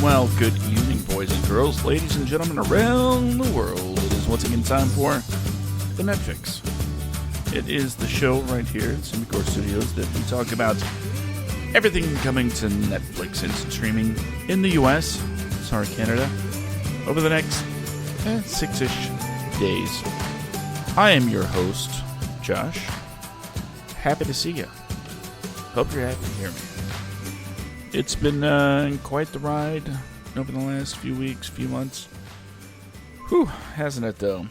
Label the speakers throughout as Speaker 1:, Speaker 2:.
Speaker 1: Well, good evening, boys and girls, ladies and gentlemen around the world. It is once again time for the Netfix. It is the show right here at Semicore Studios that we talk about everything coming to Netflix instant streaming in the U.S., Canada, over the next 6-ish days. I am your host, Josh. Happy to see you. Hope you're happy to hear me. It's been quite the ride over the last few weeks, few months. Whew, hasn't it though?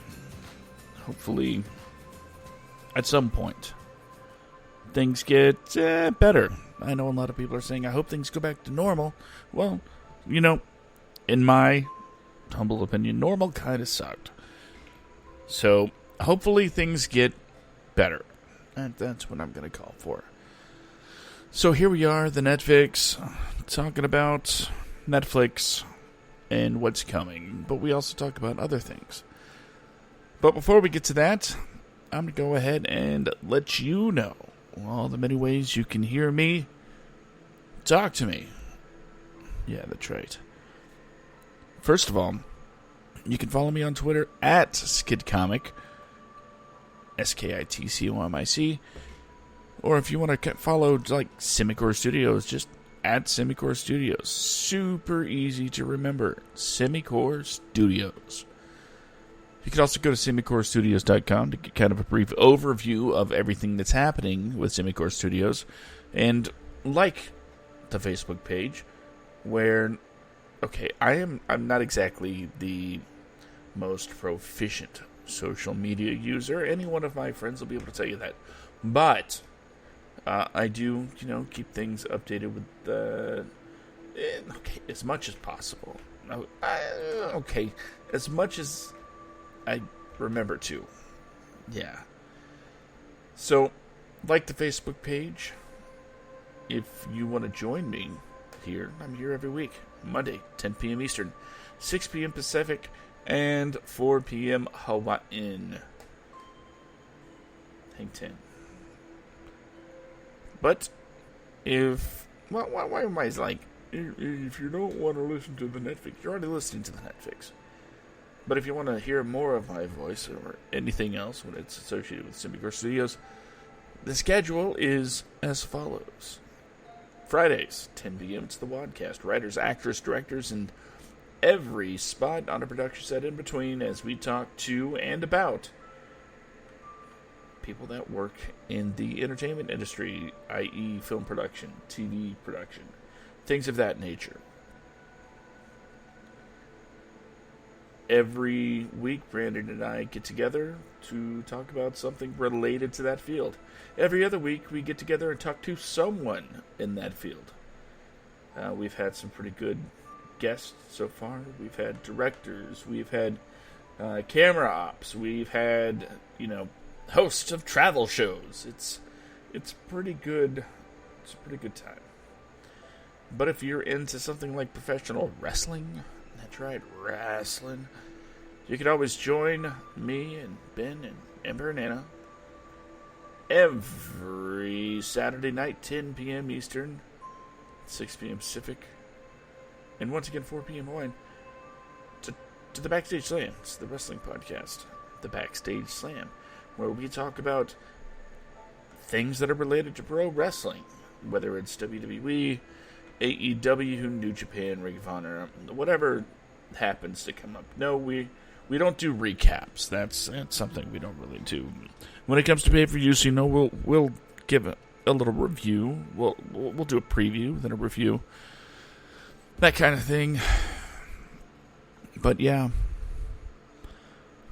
Speaker 1: Hopefully, at some point, things get better. I know a lot of people are saying, I hope things go back to normal. Well, in my humble opinion, normal kind of sucked. So, hopefully things get better. And that's what I'm going to call for. So here we are, the Netfix, talking about Netflix and what's coming. But we also talk about other things. But before we get to that, I'm going to go ahead and let you know all the many ways you can hear me. Talk to me. Yeah, that's right. First of all, you can follow me on Twitter at SkidComic, SKITCOMIC. Or if you want to follow Semicore Studios, just at Semicore Studios. Super easy to remember. Semicore Studios. You can also go to semicorestudios.com to get kind of a brief overview of everything that's happening with Semicore Studios. And like the Facebook page, where, I'm not exactly the most proficient social media user. Any one of my friends will be able to tell you that. But I do, keep things updated with as much as possible. As much as I remember to. Yeah. So, like the Facebook page, if you want to join me here, I'm here every week. Monday, 10 p.m. Eastern, 6 p.m. Pacific, and 4 p.m. Hawaiian. Hang 10. But why am I if you don't want to listen to the Netflix, you're already listening to the Netflix. But if you want to hear more of my voice or anything else when it's associated with Semicore Studios, the schedule is as follows. Fridays, 10 p.m. It's the Wadcast. Writers, actors, directors, and every spot on a production set in between as we talk to and about people that work in the entertainment industry, i.e. film production, TV production, things of that nature. Every week, Brandon and I get together to talk about something related to that field. Every other week, we get together and talk to someone in that field. We've had some pretty good guests so far. We've had directors. We've had camera ops. We've had, hosts of travel shows. It's pretty good. It's a pretty good time. But if you're into something like professional wrestling, that's right, wrestling, you can always join me and Ben and Amber and Anna every Saturday night, 10 p.m. Eastern, 6 p.m. Pacific, and once again 4 p.m. Hawaiian, to the Backstage Slam. It's the wrestling podcast, the Backstage Slam, where we talk about things that are related to pro wrestling, whether it's WWE, AEW, New Japan, Ring of Honor, whatever happens to come up. No, we don't do recaps. That's something we don't really do. When it comes to pay-per-views, we'll give a little review. We'll do a preview, then a review, that kind of thing. But yeah,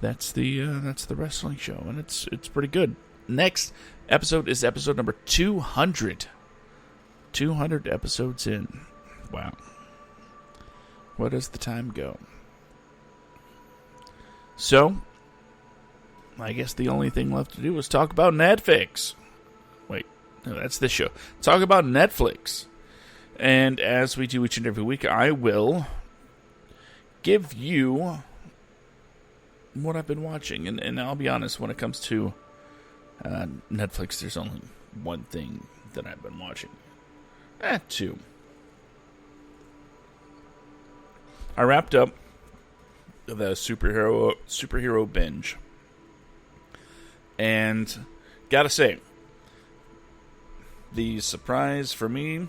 Speaker 1: that's the wrestling show, and it's pretty good. Next episode is episode number 200. 200 episodes in. Wow. Where does the time go? So, I guess the only thing left to do is talk about Netflix. Wait, no, that's this show. Talk about Netflix. And as we do each and every week, I will give you what I've been watching. And I'll be honest, when it comes to Netflix, there's only one thing that I've been watching. Two. I wrapped up the superhero binge, and gotta say, the surprise for me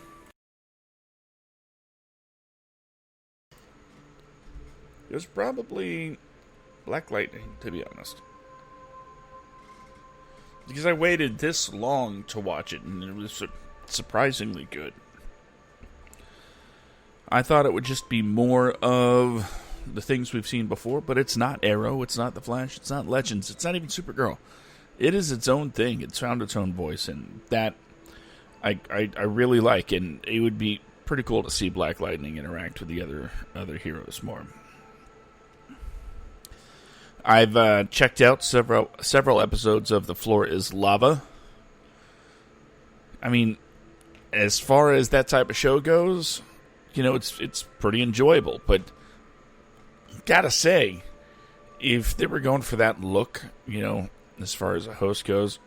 Speaker 1: was probably Black Lightning, to be honest. Because I waited this long to watch it, and it was surprisingly good. I thought it would just be more of the things we've seen before, but it's not Arrow, it's not The Flash, it's not Legends, it's not even Supergirl. It is its own thing. It's found its own voice, and that I really like, and it would be pretty cool to see Black Lightning interact with the other heroes more. I've checked out several episodes of The Floor is Lava. I mean, as far as that type of show goes, it's pretty enjoyable. But gotta say, if they were going for that look, as far as a host goes,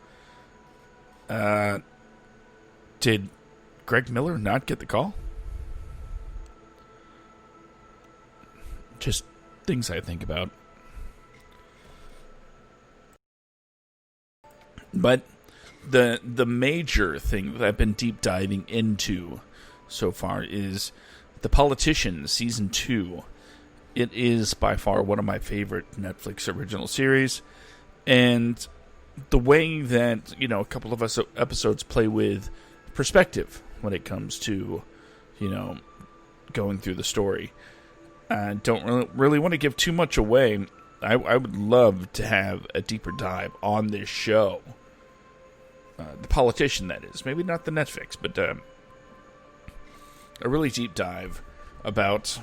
Speaker 1: did Greg Miller not get the call? Just things I think about. But the major thing that I've been deep diving into so far is The Politician, Season 2. It is by far one of my favorite Netflix original series. And the way that, a couple of episodes play with perspective when it comes to, going through the story. I don't really want to give too much away. I would love to have a deeper dive on this show. The Politician, that is. Maybe not the Netflix, but a really deep dive about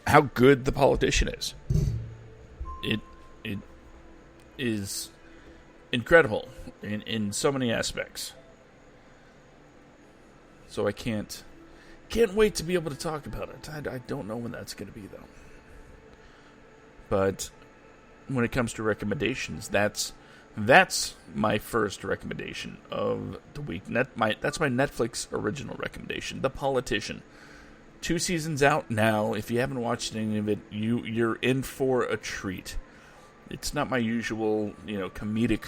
Speaker 1: how good The Politician is. It is incredible in so many aspects. So I can't wait to be able to talk about it. I don't know when that's going to be, though. But when it comes to recommendations, that's my first recommendation of the week. That's my Netflix original recommendation, The Politician. 2 seasons out now. If you haven't watched any of it, you're in for a treat. It's not my usual, comedic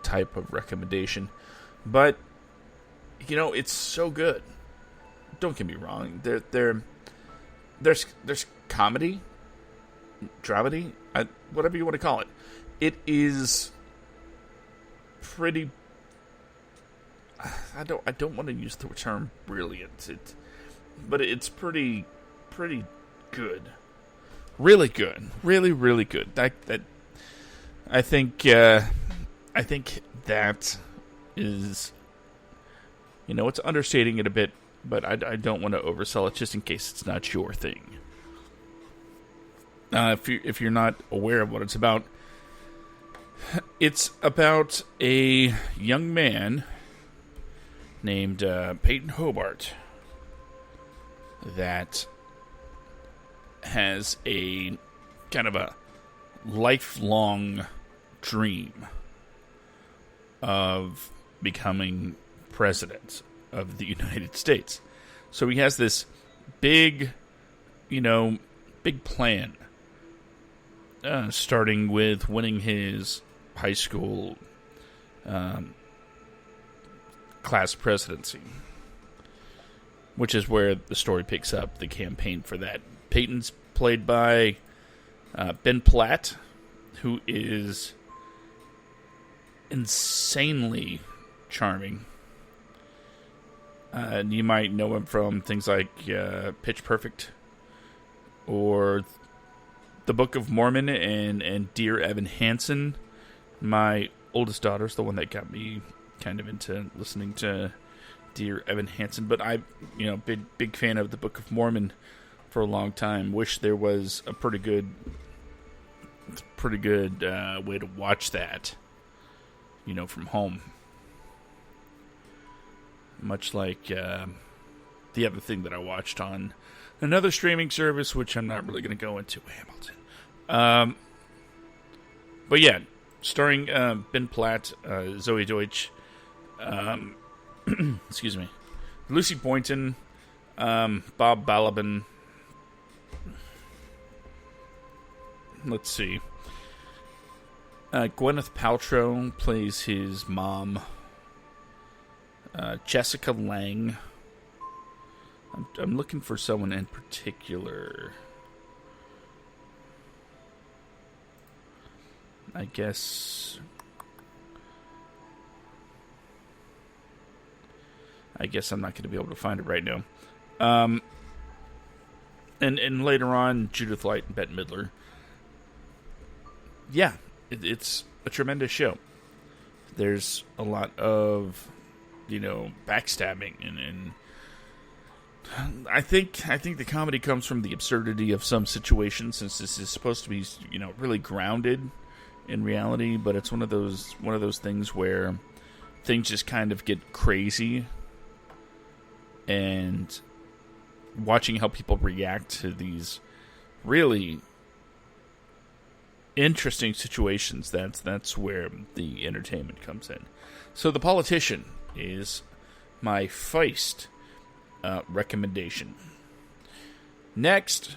Speaker 1: type of recommendation, but it's so good. Don't get me wrong. There's comedy, dramedy, whatever you want to call it. It is pretty. I don't want to use the term brilliant. But it's pretty good. Really good. Really, really good. I think that is, it's understating it a bit, but I don't want to oversell it just in case it's not your thing. If you're not aware of what it's about a young man named Peyton Hobart that has a kind of a lifelong dream of becoming president of the United States. So he has this big plan, starting with winning his high school class presidency, which is where the story picks up, the campaign for that. Peyton's played by Ben Platt, who is insanely charming. You might know him from things like Pitch Perfect or The Book of Mormon and Dear Evan Hansen. My oldest daughter's the one that got me kind of into listening to Dear Evan Hansen, but I, big fan of The Book of Mormon for a long time. Wish there was a pretty good way to watch that, from home. Much like the other thing that I watched on another streaming service, which I'm not really going to go into, Hamilton. But yeah, starring Ben Platt, Zoe Deutsch, excuse me, Lucy Boynton, Bob Balaban, let's see. Gwyneth Paltrow plays his mom. Jessica Lange. I'm looking for someone in particular. I guess I'm not going to be able to find it right now. And later on, Judith Light and Bette Midler. Yeah, it's a tremendous show. There's a lot of, backstabbing and I think the comedy comes from the absurdity of some situations, since this is supposed to be, really grounded in reality, but it's one of those things where things just kind of get crazy, and watching how people react to these really interesting situations, that's where the entertainment comes in. So The Politician is my Feist recommendation. Next,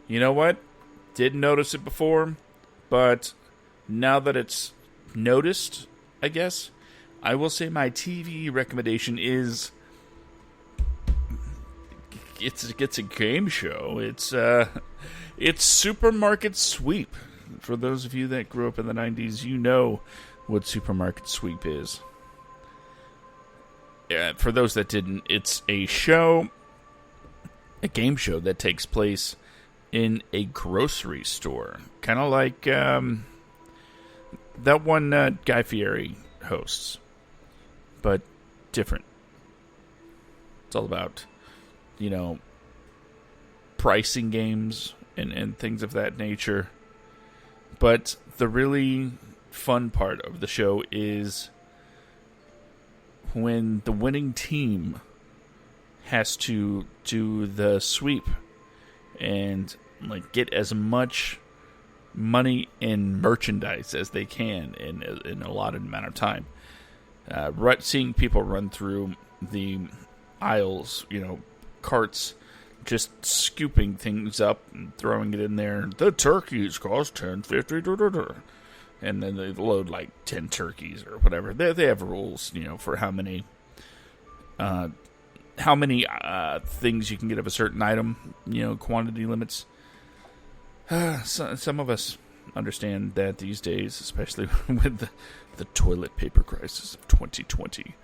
Speaker 1: you know what? Didn't notice it before, but now that it's noticed, I guess, I will say my TV recommendation is it's a game show. It's Supermarket Sweep. For those of you that grew up in the 90s, you know what Supermarket Sweep is. For those that didn't, it's a game show that takes place in a grocery store. Kind of like that one Guy Fieri hosts, but different. It's all about, pricing games and things of that nature. But the really fun part of the show is when the winning team has to do the sweep and get as much money and merchandise as they can in a allotted amount of time. Seeing people run through the aisles, carts, just scooping things up and throwing it in there. The turkeys cost $10.50, and then they load 10 turkeys or whatever. They have rules, for how many things you can get of a certain item, quantity limits. Some of us understand that these days, especially with the toilet paper crisis of 2020.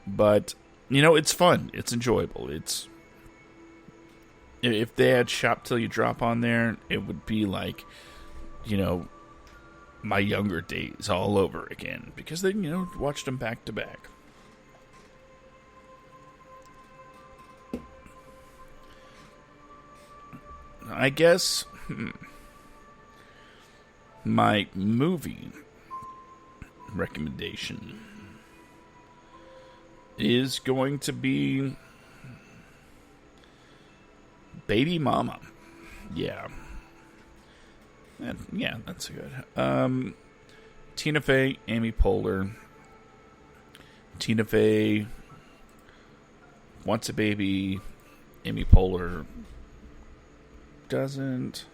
Speaker 1: But it's fun. It's enjoyable. If they had Shop Till You Drop on there, it would be like, my younger days all over again, because they, watched them back to back. I guess my movie recommendation is going to be Baby Mama. Yeah. Yeah, that's good. Tina Fey, Amy Poehler. Tina Fey wants a baby. Amy Poehler doesn't.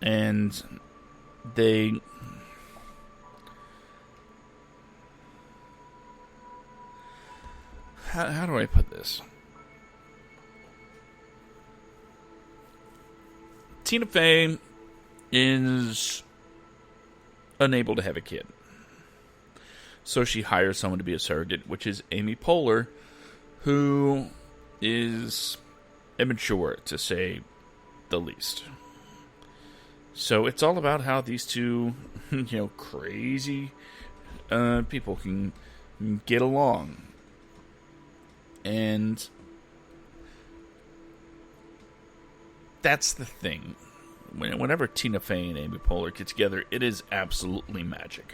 Speaker 1: And they... How do I put this? Tina Fey is unable to have a kid. So she hires someone to be a surrogate, which is Amy Poehler, who is immature, to say the least. So it's all about how these two, crazy people can get along. And that's the thing. Whenever Tina Fey and Amy Poehler get together, it is absolutely magic.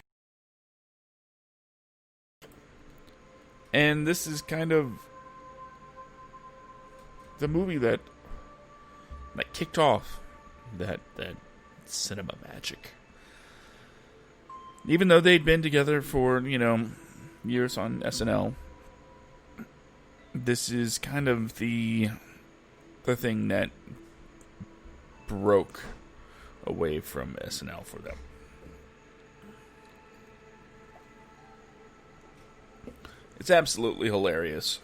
Speaker 1: And this is kind of the movie that kicked off that cinema magic. Even though they'd been together for, years on SNL, this is kind of the the thing that broke away from SNL for them. It's absolutely hilarious.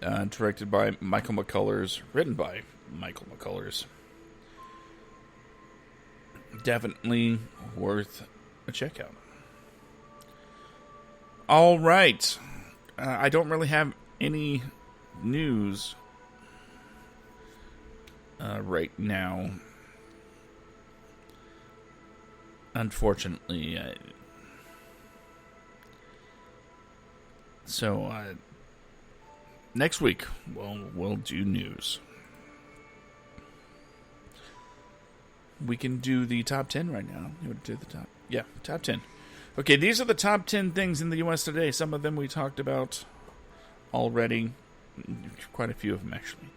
Speaker 1: Directed by Michael McCullers, written by Michael McCullers. Definitely worth a check out. All right. I don't really have any news right now. Unfortunately. So, next week, we'll do news. We can do the top 10 right now. You want to do the top? Yeah, top 10. Okay, these are the top 10 things in the U.S. today. Some of them we talked about already. Quite a few of them, actually.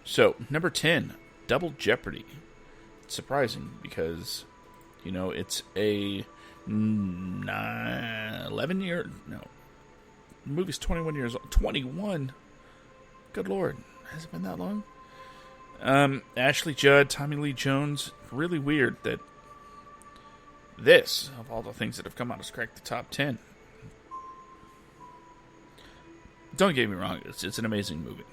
Speaker 1: So, number 10, Double Jeopardy. It's surprising because, it's a 11-year... No. The movie's 21 years old. 21? Good Lord. Has it been that long? Ashley Judd, Tommy Lee Jones. Really weird that this, of all the things that have come out, has cracked the top 10. Don't get me wrong, it's an amazing movie.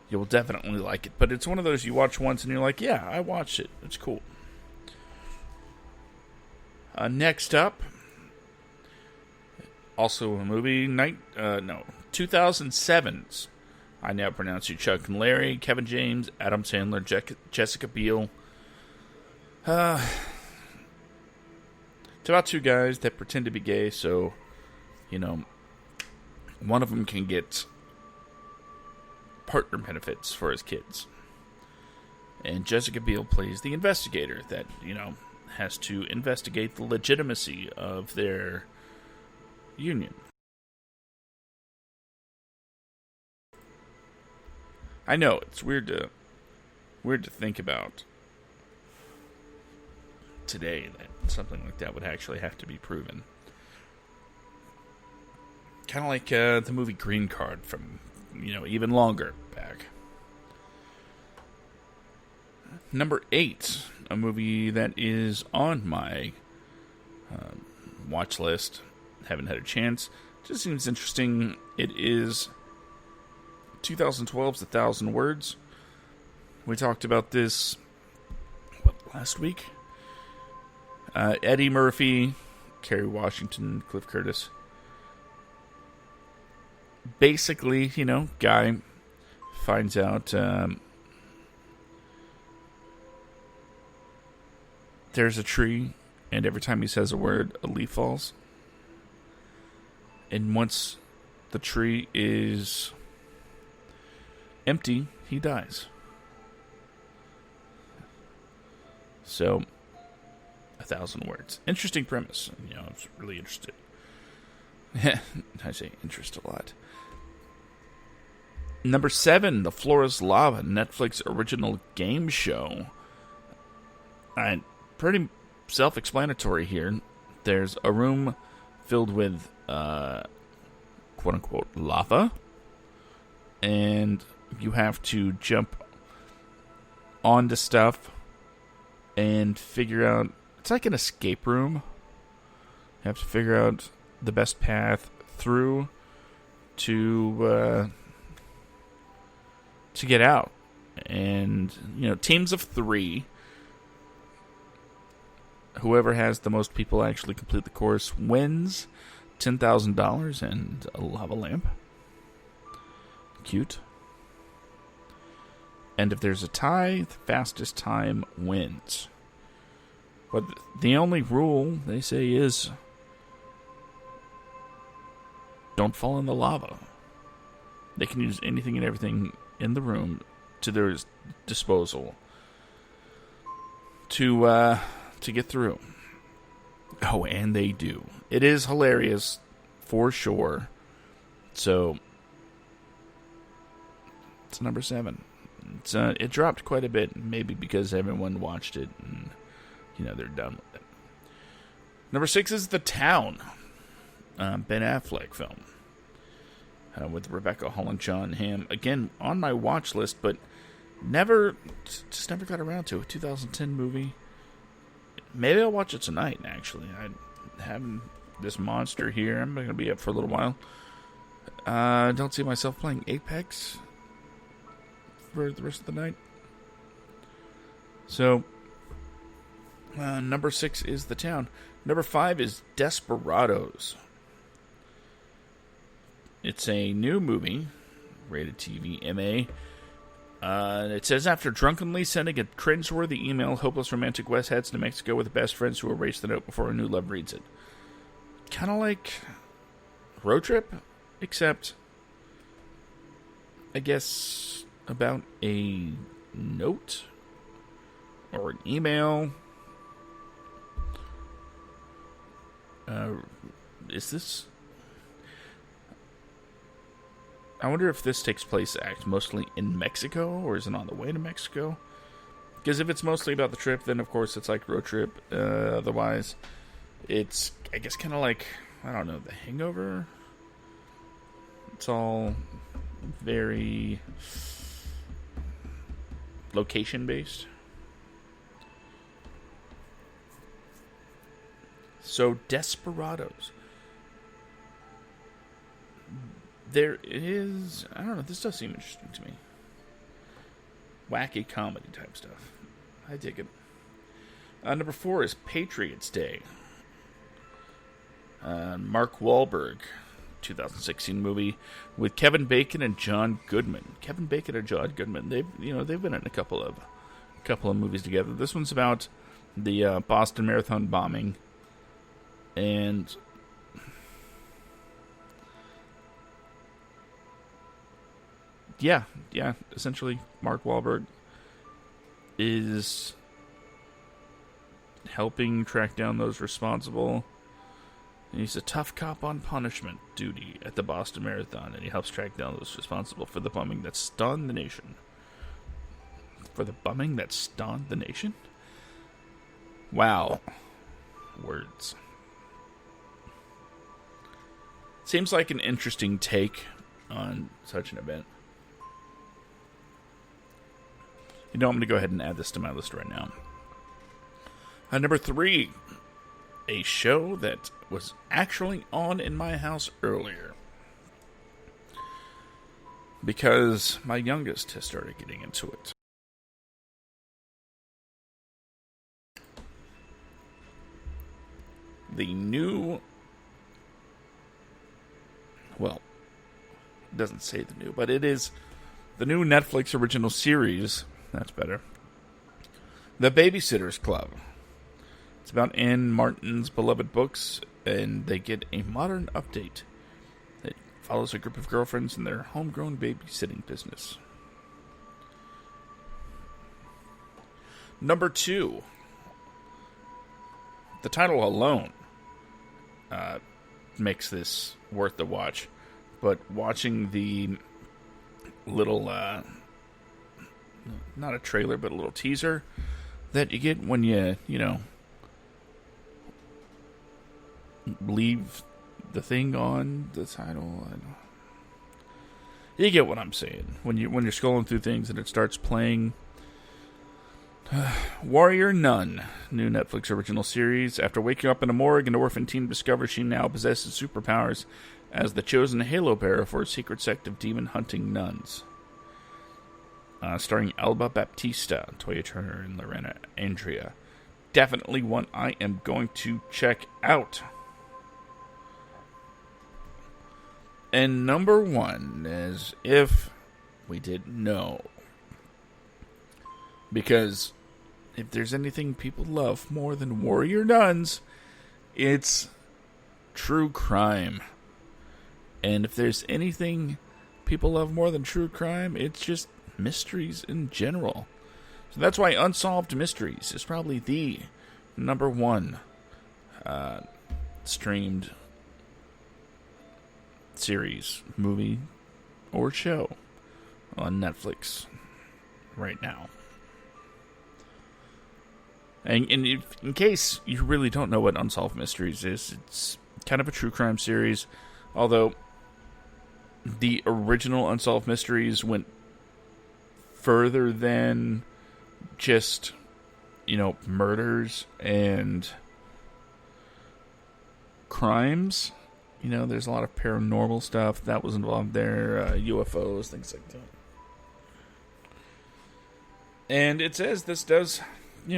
Speaker 1: You'll definitely like it. But it's one of those you watch once and you're like, yeah, I watched it. It's cool. Next up, also a movie, 2007's I Now Pronounce You Chuck and Larry, Kevin James, Adam Sandler, Jessica Biel. It's about two guys that pretend to be gay, so, one of them can get partner benefits for his kids. And Jessica Biel plays the investigator that, has to investigate the legitimacy of their union. I know, it's weird to think about today that something like that would actually have to be proven. Kind of like the movie Green Card from, even longer back. Number 8, a movie that is on my watch list. Haven't had a chance. Just seems interesting. It is 2012's 1,000 Words. We talked about this last week. Eddie Murphy, Kerry Washington, Cliff Curtis. Basically, guy finds out there's a tree, and every time he says a word, a leaf falls. And once the tree is empty, he dies. So, 1,000 Words. Interesting premise. I was really interested. I say interest a lot. Number 7, The Floor is Lava, Netflix original game show. Pretty self-explanatory here. There's a room filled with quote-unquote lava, and you have to jump onto stuff and figure out... It's like an escape room. You have to figure out the best path through to get out. And, teams of 3. Whoever has the most people actually complete the course wins $10,000 and a lava lamp. Cute. And if there's a tie, the fastest time wins. But the only rule, they say, is don't fall in the lava. They can use anything and everything in the room to their disposal to get through. Oh, and they do. It is hilarious, for sure. So, it's number 7. It dropped quite a bit, maybe because everyone watched it and, they're done with it. Number 6 is The Town, Ben Affleck film. with Rebecca Hall and John Hamm. Again, on my watch list, but just never got around to a 2010 movie. Maybe I'll watch it tonight, actually. I have this monster here. I'm going to be up for a little while. Don't see myself playing Apex for the rest of the night. So, number 6 is The Town. Number 5 is Desperados. It's a new movie, rated TV MA. It says, after drunkenly sending a cringeworthy email, hopeless romantic Wes heads to Mexico with best friends who erase the note before a new love reads it. Kind of like Road Trip, except, I guess, about a note or an email. Is this... I wonder if this takes place mostly in Mexico, or is it on the way to Mexico? Because if it's mostly about the trip, then of course it's like Road Trip. Otherwise, it's, I guess, kind of like, I don't know, The Hangover? It's all very location-based. So, Desperados. There is... I don't know, this does seem interesting to me. Wacky comedy type stuff. I dig it. Number 4 is Patriots Day. Mark Wahlberg, 2016 movie with Kevin Bacon and John Goodman. Kevin Bacon and John Goodman. They've been in a couple of movies together. This one's about the Boston Marathon bombing, and yeah, essentially Mark Wahlberg is helping track down those responsible. And he's a tough cop on punishment duty at the Boston Marathon, and he helps track down those responsible for the bombing that stunned the nation. For the bombing that stunned the nation? Wow. Words. Seems like an interesting take on such an event. You know, I'm going to go ahead and add this to my list right now. Number 3, a show that was actually on in my house earlier, because my youngest has started getting into it. The new... Well, it doesn't say the new, but it is the new Netflix original series. That's better. The Babysitter's Club. It's about Anne Martin's beloved books, and they get a modern update that follows a group of girlfriends in their homegrown babysitting business. Number 2. The title alone makes this worth the watch, but watching the little, not a trailer, but a little teaser that you get when you leave the thing on the title. You get what I'm saying. When you're scrolling through things and it starts playing Warrior Nun, new Netflix original series. After waking up in a morgue, an orphan teen discovers she now possesses superpowers as the chosen halo bearer for a secret sect of demon-hunting nuns. Starring Alba Baptista, Toya Turner, and Lorena Andrea. Definitely one I am going to check out. And number 1 is If We Didn't Know. Because if there's anything people love more than warrior nuns, it's true crime. And if there's anything people love more than true crime, it's just mysteries in general. So that's why Unsolved Mysteries is probably the number 1 streamed series, movie, or show on Netflix right now. And in case you really don't know what Unsolved Mysteries is, it's kind of a true crime series, although the original Unsolved Mysteries went further than just, murders and crimes. There's a lot of paranormal stuff that was involved there, UFOs, things like that. And it says this does,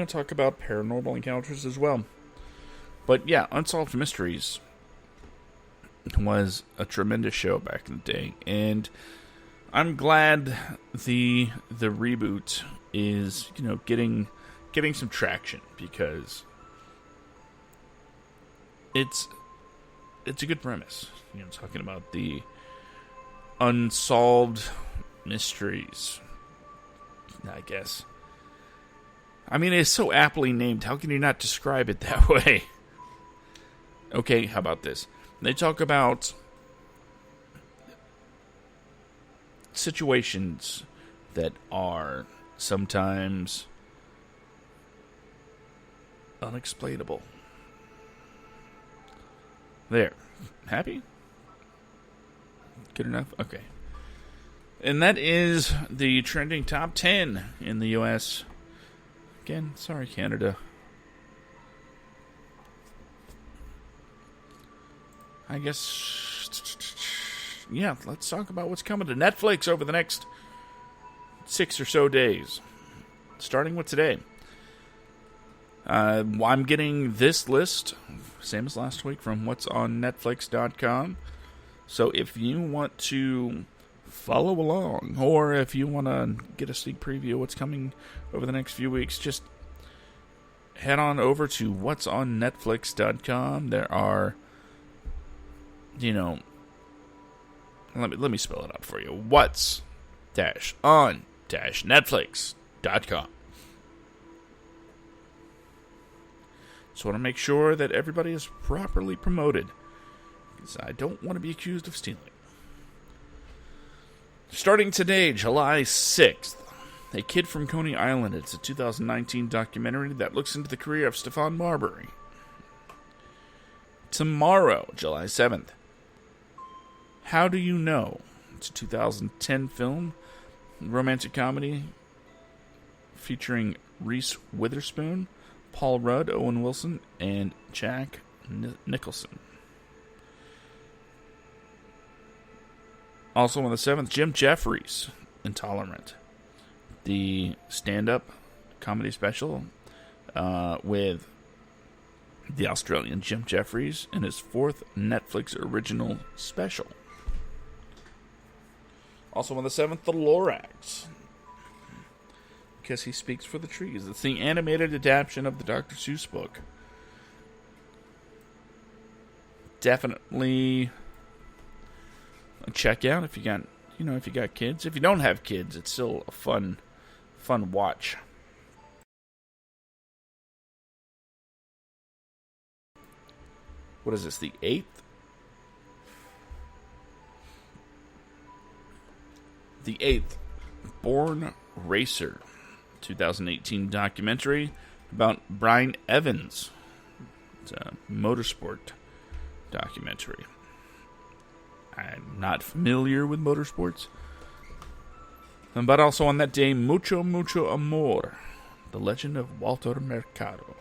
Speaker 1: talk about paranormal encounters as well. But yeah, Unsolved Mysteries was a tremendous show back in the day, and I'm glad the reboot is, getting some traction, because it's a good premise. Talking about the unsolved mysteries, I guess. I mean, it's so aptly named. How can you not describe it that way? Okay, how about this? They talk about situations that are sometimes unexplainable. There. Happy? Good enough? Okay. And that is the trending top 10 in the U.S. Again, sorry, Canada. I guess, yeah, let's talk about what's coming to Netflix over the next 6 or so days. Starting with today. I'm getting this list, same as last week, from what's on Netflix.com. So if you want to follow along, or if you want to get a sneak preview of what's coming over the next few weeks, just head on over to what's on Netflix.com. There are, let me spell it out for you. What's on Netflix.com. So I want to make sure that everybody is properly promoted, because I don't want to be accused of stealing. Starting today, July 6th, A Kid from Coney Island. It's a 2019 documentary that looks into the career of Stephon Marbury. Tomorrow, July 7th, How Do You Know? It's a 2010 film, romantic comedy featuring Reese Witherspoon, Paul Rudd, Owen Wilson, and Jack Nicholson. Also on the 7th, Jim Jeffries, Intolerant. The stand-up comedy special with the Australian Jim Jeffries in his 4th Netflix original special. Also on the 7th, The Lorax. Because he speaks for the trees. It's the animated adaptation of the Dr. Seuss book. Definitely check out if you got kids. If you don't have kids, it's still a fun watch. What is this, the 8th? The 8th, Born Racer, 2018 documentary about Brian Evans. It's a motorsport documentary. I'm not familiar with motorsports. But also on that day, Mucho Mucho Amor, The Legend of Walter Mercado.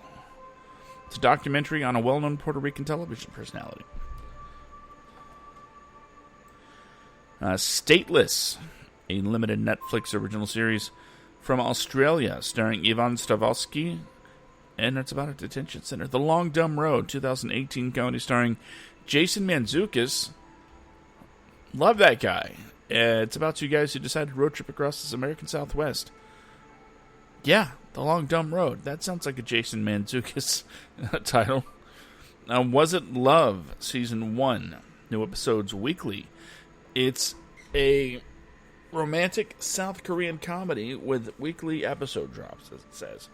Speaker 1: It's a documentary on a well-known Puerto Rican television personality. Stateless, a limited Netflix original series from Australia, starring Ivan Stavovsky, and it's about a detention center. The Long Dumb Road, 2018 comedy starring Jason Mantzoukas. Love that guy. It's about two guys who decide to road trip across this American Southwest. Yeah, The Long Dumb Road. That sounds like a Jason Mantzoukas title. Was It Love, Season 1. New episodes weekly. It's a romantic South Korean comedy with weekly episode drops, as it says.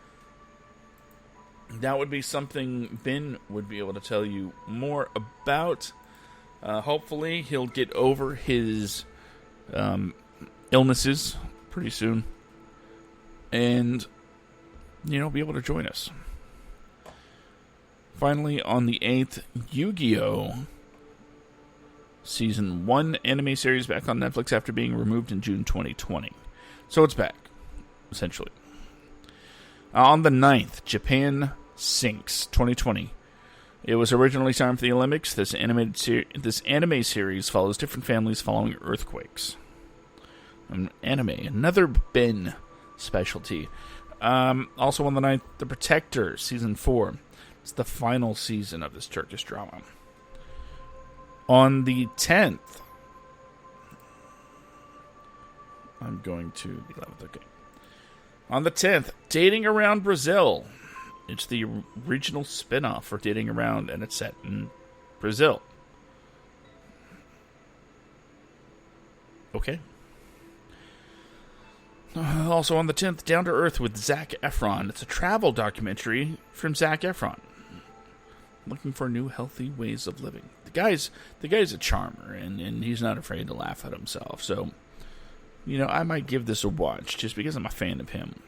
Speaker 1: That would be something Ben would be able to tell you more about. Hopefully, he'll get over his illnesses pretty soon. And, be able to join us. Finally, on the 8th, Yu-Gi-Oh! Season 1 anime series back on Netflix after being removed in June 2020. So it's back, essentially. On the 9th, Japan sinks 2020. It was originally timed for the Olympics. This anime series follows different families following earthquakes. Anime, another Ben specialty. Also on the 9th, The Protector, Season 4. It's the final season of this Turkish drama. On the 10th, I'm going to the 11th, okay. On the 10th, Dating Around Brazil. It's the regional spin-off for Dating Around, and it's set in Brazil. Okay. Also on the 10th, Down to Earth with Zac Efron. It's a travel documentary from Zac Efron. Looking for new, healthy ways of living. The guy's a charmer, and he's not afraid to laugh at himself. So, I might give this a watch just because I'm a fan of him.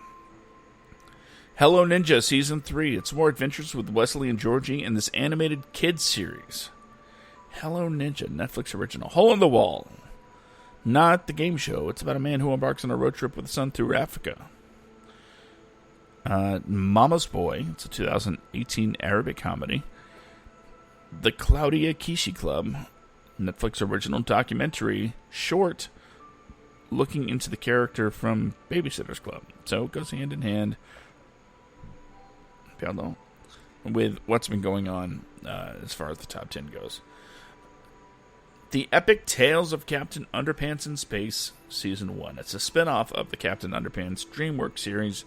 Speaker 1: Hello Ninja, Season 3. It's more adventures with Wesley and Georgie in this animated kids series. Hello Ninja, Netflix original. Hole in the Wall. Not the game show. It's about a man who embarks on a road trip with his son through Africa. Mama's Boy. It's a 2018 Arabic comedy. The Claudia Kishi Club. Netflix original documentary. Short. Looking into the character from Babysitter's Club. So it goes hand in hand with what's been going on as far as the top 10 goes. The Epic Tales of Captain Underpants in Space, Season 1. It's a spin-off of the Captain Underpants DreamWorks series,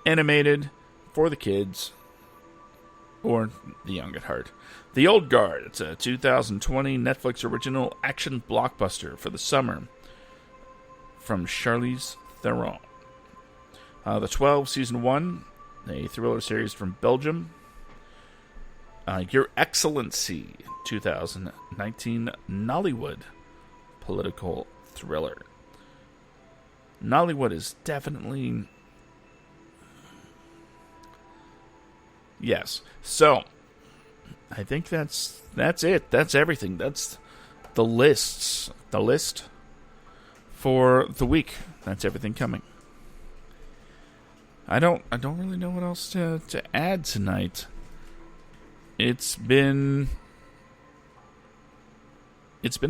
Speaker 1: animated for the kids, or the young at heart. The Old Guard. It's a 2020 Netflix original action blockbuster for the summer, from Charlize Theron. The 12, Season 1, a thriller series from Belgium. Your Excellency, 2019 Nollywood political thriller. Nollywood is definitely... Yes. So, I think that's it. That's everything. That's the lists. The list for the week. That's everything coming. I don't really know what else to add tonight. It's been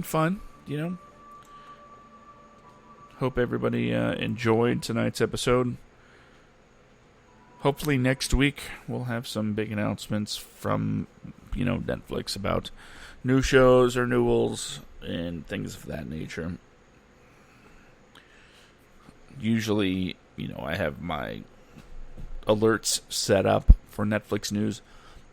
Speaker 1: fun, Hope everybody enjoyed tonight's episode. Hopefully next week we'll have some big announcements from, Netflix about new shows or renewals and things of that nature. Usually, I have my alerts set up for Netflix news.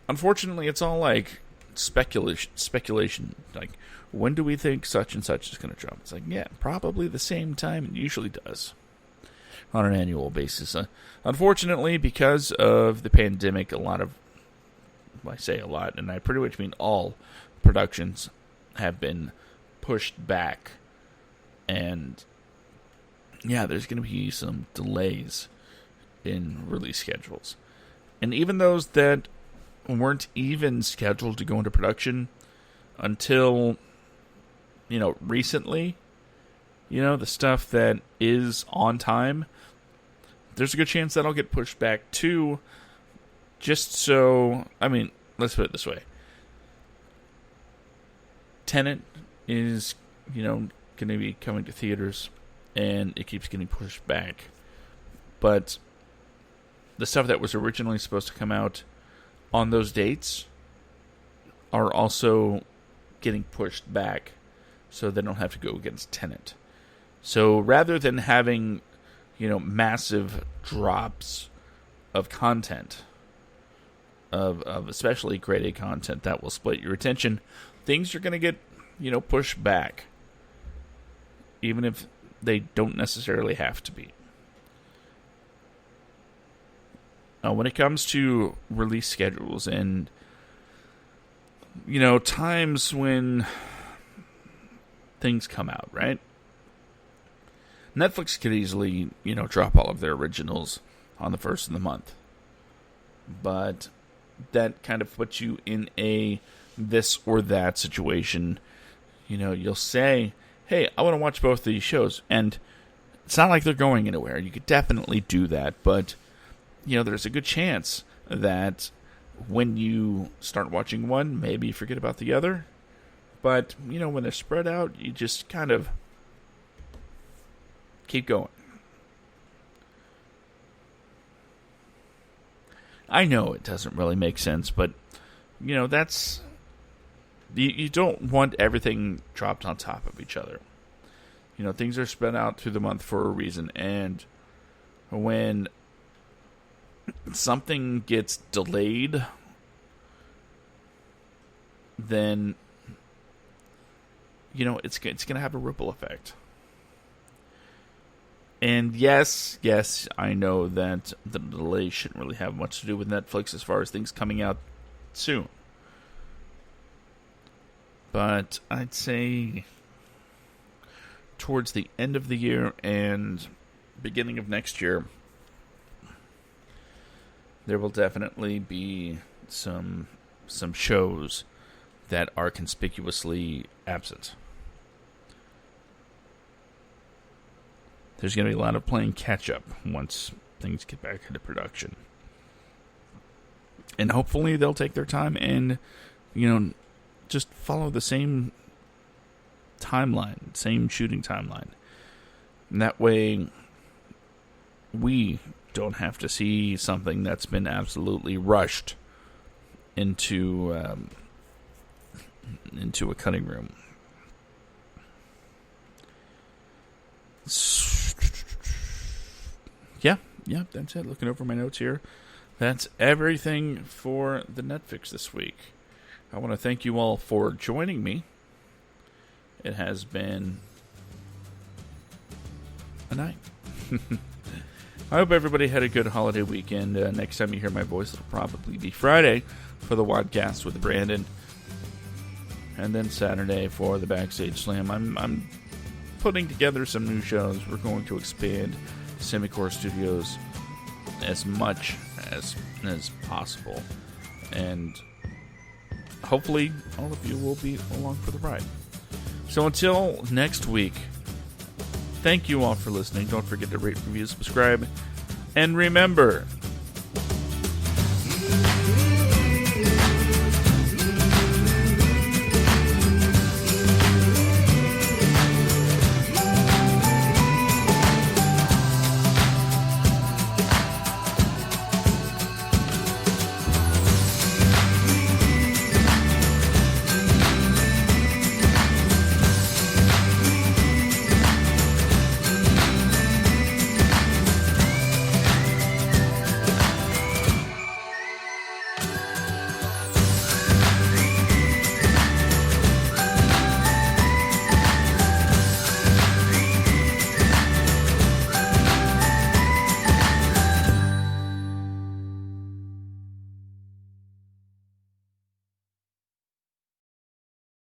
Speaker 1: Unfortunately, it's all like speculation. Like, when do we think such and such is going to drop? It's like, yeah, probably the same time it usually does on an annual basis. Unfortunately, because of the pandemic, I say a lot, and I pretty much mean all productions have been pushed back. And yeah, there's going to be some delays in release schedules. And even those that weren't even scheduled to go into production until, recently, the stuff that is on time, there's a good chance that'll get pushed back too, just so, let's put it this way. Tenet is, going to be coming to theaters, and it keeps getting pushed back. But the stuff that was originally supposed to come out on those dates are also getting pushed back, so they don't have to go against Tenet. So rather than having, massive drops of content, of especially grade A content that will split your attention, things are going to get, pushed back, even if they don't necessarily have to be. When it comes to release schedules and, times when things come out, right? Netflix could easily, drop all of their originals on the first of the month. But that kind of puts you in a this or that situation. you'll say, hey, I want to watch both of these shows. And it's not like they're going anywhere. You could definitely do that. But, there's a good chance that when you start watching one, maybe you forget about the other. But, when they're spread out, you just kind of keep going. I know it doesn't really make sense, but, that's... You don't want everything dropped on top of each other. Things are spread out through the month for a reason. And when something gets delayed, then, it's going to have a ripple effect. And yes, I know that the delay shouldn't really have much to do with Netflix as far as things coming out soon. But I'd say towards the end of the year and beginning of next year, there will definitely be some shows that are conspicuously absent. There's going to be a lot of playing catch-up once things get back into production. And hopefully they'll take their time and, just follow the same timeline, same shooting timeline. And that way, we don't have to see something that's been absolutely rushed into a cutting room. Yeah, that's it. Looking over my notes here. That's everything for the Netfix this week. I want to thank you all for joining me. It has been a night. I hope everybody had a good holiday weekend. Next time you hear my voice, it'll probably be Friday for the Wadcast with Brandon. And then Saturday for the Backstage Slam. I'm putting together some new shows. We're going to expand Semicore Studios as much as possible. And hopefully all of you will be along for the ride. So until next week, thank you all for listening. Don't forget to rate, review, subscribe. And remember,